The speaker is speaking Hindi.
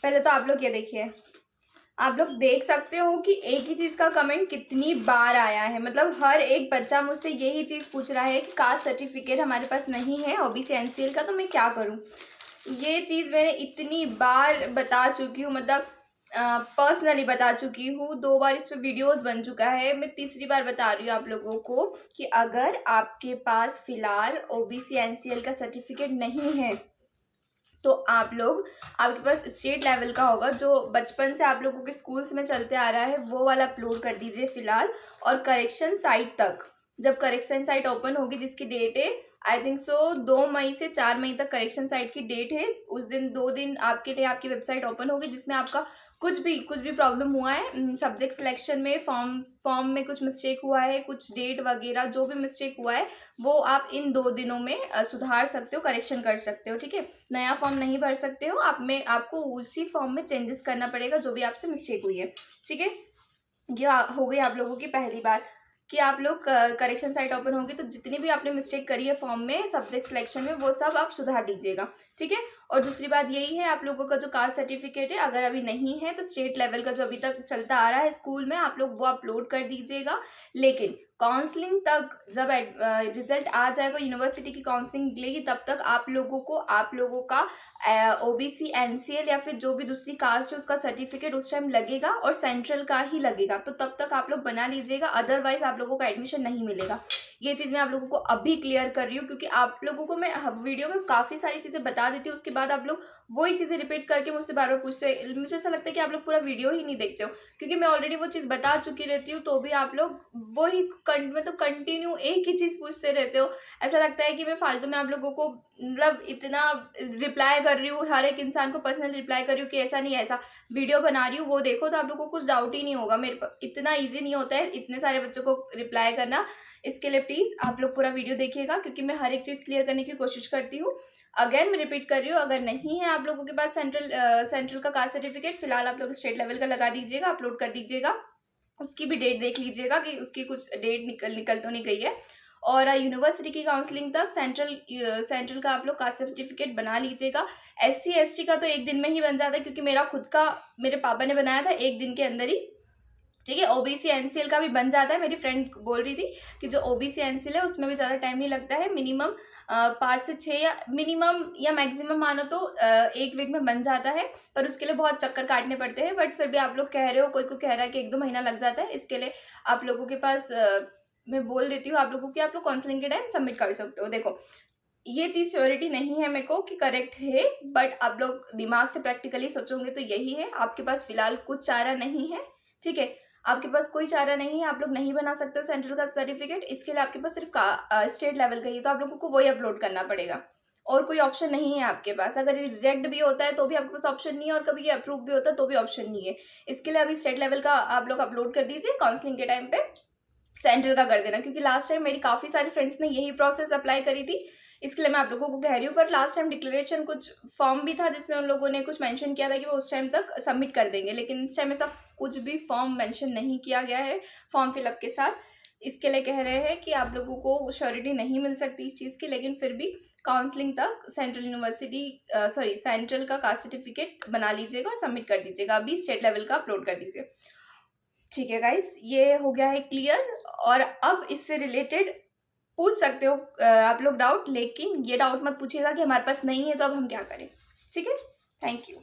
पहले तो आप लोग ये देखिए, आप लोग देख सकते हो कि एक ही चीज़ का कमेंट कितनी बार आया है। मतलब हर एक बच्चा मुझसे यही चीज़ पूछ रहा है कि कास्ट सर्टिफिकेट हमारे पास नहीं है ओबीसी एनसीएल का, तो मैं क्या करूं। ये चीज़ मैंने इतनी बार बता चुकी हूँ, मतलब पर्सनली बता चुकी हूँ। 2 बार इस पर वीडियोस बन चुका है, मैं तीसरी बार बता रही हूँ आप लोगों को कि अगर आपके पास फिलहाल ओबीसी एनसीएल का सर्टिफिकेट नहीं है तो आप लोग, आपके पास स्टेट लेवल का होगा जो बचपन से आप लोगों के स्कूल्स में चलते आ रहा है, वो वाला अपलोड कर दीजिए फिलहाल। और करेक्शन साइट तक, जब करेक्शन साइट ओपन होगी, जिसकी डेट है आई थिंक सो 2 मई से 4 मई तक करेक्शन साइट की डेट है, उस दिन 2 दिन आपके लिए आपकी वेबसाइट ओपन होगी, जिसमें आपका कुछ भी प्रॉब्लम हुआ है सब्जेक्ट सिलेक्शन में, फॉर्म में कुछ मिस्टेक हुआ है, कुछ डेट वगैरह जो भी मिस्टेक हुआ है, वो आप इन 2 दिनों में सुधार सकते हो, करेक्शन कर सकते हो। ठीक है, नया फॉर्म नहीं भर सकते हो आप में, आपको उसी फॉर्म में चेंजेस करना पड़ेगा जो भी आपसे मिस्टेक हुई है। ठीक है, ये हो गई आप लोगों की पहली बात कि आप लोग करेक्शन साइट ओपन होगी तो जितनी भी आपने मिस्टेक करी है फॉर्म में, सब्जेक्ट सिलेक्शन में, वो सब आप सुधार दीजिएगा। ठीक है, और दूसरी बात यही है, आप लोगों का जो कास्ट सर्टिफिकेट है अगर अभी नहीं है तो स्टेट लेवल का जो अभी तक चलता आ रहा है स्कूल में, आप लोग वो अपलोड कर दीजिएगा। लेकिन काउंसलिंग तक जब रिजल्ट आ जाएगा, यूनिवर्सिटी की काउंसलिंग निकलेगी, तब तक आप लोगों का ओबीसी एनसीएल या फिर जो भी दूसरी कास्ट है उसका सर्टिफिकेट उस टाइम लगेगा, और सेंट्रल का ही लगेगा, तो तब तक आप लोग बना लीजिएगा, अदरवाइज आप लोगों को एडमिशन नहीं मिलेगा। ये चीज़ मैं आप लोगों को अभी क्लियर कर रही हूँ, क्योंकि आप लोगों को मैं वीडियो में काफ़ी सारी चीज़ें बता देती हूँ, उसके बाद आप लोग वही चीज़ें रिपीट करके मुझसे बार बार पूछते हैं। मुझे ऐसा लगता है कि आप लोग पूरा वीडियो ही नहीं देखते हो, क्योंकि मैं ऑलरेडी वो चीज़ बता चुकी रहती हूँ, तो भी आप लोग वही मतलब कंटिन्यू एक ही चीज़ पूछते रहते हो। ऐसा लगता है कि मैं फालतू में आप लोगों को मतलब इतना रिप्लाई कर रही हूँ, हर एक इंसान को पर्सनल रिप्लाई कर रही हूँ कि ऐसा नहीं ऐसा वीडियो बना रही हूँ, वो देखो तो आप लोगों को कुछ डाउट ही नहीं होगा। मेरे इतना ईजी नहीं होता है इतने सारे बच्चों को रिप्लाई करना। इसके लिए प्लीज़ आप लोग पूरा वीडियो देखिएगा, क्योंकि मैं हर एक चीज़ क्लियर करने की कोशिश करती हूँ। अगेन मैं रिपीट कर रही हूँ, अगर नहीं है आप लोगों के पास सेंट्रल का कास्ट सर्टिफिकेट, फिलहाल आप लोग स्टेट लेवल का लगा दीजिएगा, अपलोड कर दीजिएगा। उसकी भी डेट देख लीजिएगा कि उसकी कुछ डेट निकल तो नहीं गई है। और यूनिवर्सिटी की काउंसलिंग तक सेंट्रल का आप लोग कास्ट सर्टिफिकेट बना लीजिएगा। SC ST का तो एक दिन में ही बन जाता है, क्योंकि मेरे पापा ने बनाया था एक दिन के अंदर ही। ठीक है, ओबीसी एनसीएल का भी बन जाता है। मेरी फ्रेंड बोल रही थी कि जो ओबीसी एनसीएल है उसमें भी ज़्यादा टाइम नहीं लगता है, मिनिमम 5 से 6 या मिनिमम या मैक्सिमम मानो तो 1 वीक में बन जाता है, पर उसके लिए बहुत चक्कर काटने पड़ते हैं। बट फिर भी आप लोग कह रहे हो, कोई को कह रहा है कि 1-2 महीना लग जाता है, इसके लिए आप लोगों के पास मैं बोल देती हूँ आप लोगों की, आप लोग काउंसलिंग के टाइम सबमिट कर सकते हो। देखो, ये चीज़ श्योरिटी नहीं है मेरे को कि करेक्ट है, बट आप लोग दिमाग से प्रैक्टिकली सोचोगे तो यही है। आपके पास फिलहाल कुछ चारा नहीं है। ठीक है, आपके पास कोई चारा नहीं है, आप लोग नहीं बना सकते हो सेंट्रल का सर्टिफिकेट, इसके लिए आपके पास सिर्फ स्टेट लेवल का ही, तो आप लोगों को वही अपलोड करना पड़ेगा, और कोई ऑप्शन नहीं है आपके पास। अगर रिजेक्ट भी होता है तो भी आपके पास ऑप्शन नहीं है, और कभी ये अप्रूव भी होता है तो भी ऑप्शन नहीं है। इसके लिए अभी स्टेट लेवल का आप लोग अपलोड कर दीजिए, काउंसलिंग के टाइम पे सेंट्रल का कर देना, क्योंकि लास्ट टाइम मेरी काफ़ी सारी फ्रेंड्स ने यही प्रोसेस अप्लाई करी थी, इसके लिए मैं आप लोगों को कह रही हूँ। पर लास्ट टाइम डिक्लेरेशन कुछ फॉर्म भी था जिसमें उन लोगों ने कुछ मेंशन किया था कि वो उस टाइम तक सबमिट कर देंगे, लेकिन इस टाइम ऐसा कुछ भी फॉर्म मेंशन नहीं किया गया है फॉर्म फिलअप के साथ। इसके लिए कह रहे हैं कि आप लोगों को श्योरिटी नहीं मिल सकती इस चीज़ की, लेकिन फिर भी काउंसलिंग तक सेंट्रल का कास्ट सर्टिफिकेट बना लीजिएगा और सबमिट कर दीजिएगा। अभी स्टेट लेवल का अपलोड कर दीजिए। ठीक है गाइस, ये हो गया है क्लियर। और अब इससे रिलेटेड पूछ सकते हो आप लोग डाउट, लेकिन ये डाउट मत पूछिएगा कि हमारे पास नहीं है तो अब हम क्या करें। ठीक है, थैंक यू।